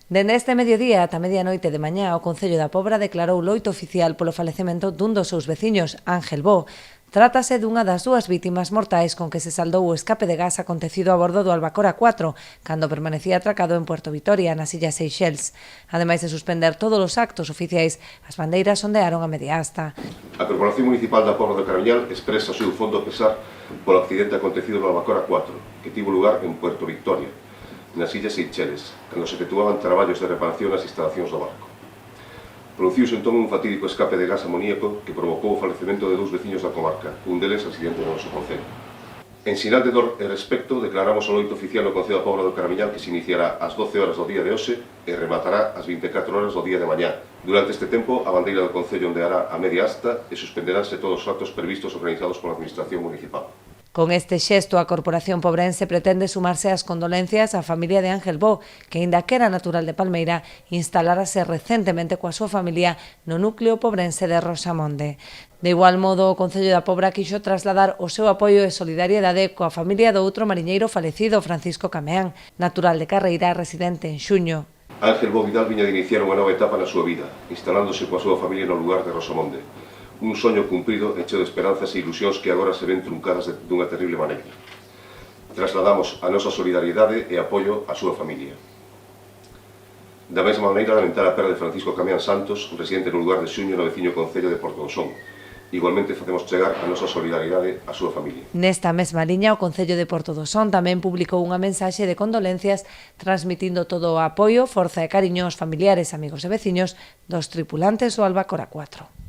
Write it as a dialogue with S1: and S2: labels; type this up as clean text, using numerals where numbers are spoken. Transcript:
S1: Dende este mediodía ata medianoite de mañá, o Concello da Pobra declarou loito oficial polo falecemento dun dos seus veciños, Ángel Bo. Trátase dunha das dúas vítimas mortais con que se saldou o escape de gas acontecido a bordo do Albacora 4, cando permanecía atracado en Puerto Vitoria, nas Illas Seychelles. Ademais de suspender todos os actos oficiais, as bandeiras ondearon a media asta.
S2: A Corporación Municipal da Pobra do Carabiñal expresa o seu fondo pesar polo accidente acontecido no Albacora 4, que tivo lugar en Puerto Vitoria, nas Illas Seychelles, cando se efectuaban traballos de reparación nas instalacións do barco. Produciuse entón un fatídico escape de gas amoníaco que provocou o falecemento de dous veciños da comarca, un deles residente do noso concello. En sinal de dor e respecto, declaramos o loito oficial no Concello da Pobra do Carabiñal que se iniciará ás 12 horas do día de hoxe e rematará ás 24 horas do día de mañá. Durante este tempo, a bandeira do Concello ondeará a media asta e suspenderánse todos os actos previstos organizados pola Administración Municipal.
S1: Con este xesto, a Corporación Pobrense pretende sumarse ás condolencias á familia de Ángel Bo, que, aínda que era natural de Palmeira, instalárase recentemente coa súa familia no núcleo pobrense de Rosamonde. De igual modo, o Concello da Pobra quixo trasladar o seu apoio e solidariedade coa familia do outro mariñeiro falecido, Francisco Cameán, natural de Carreira, residente en Xuño.
S2: Ángel Bo Vidal viña de iniciar unha nova etapa na súa vida, instalándose coa súa familia no lugar de Rosamonde. Un soño cumprido e cheo de esperanzas e ilusións que agora se ven truncadas dunha terrible maneira. Trasladamos a nosa solidariedade e apoio á súa familia. Da mesma maneira, lamentar a perda de Francisco Cameán Santos, residente no lugar de Xuño no veciño concello de Portodosón. Igualmente facemos chegar a nosa solidariedade á súa familia.
S1: Nesta mesma liña, o Concello de Portodosón tamén publicou unha mensaxe de condolencias transmitindo todo o apoio, forza e cariño aos familiares, amigos e veciños dos tripulantes do Albacora 4.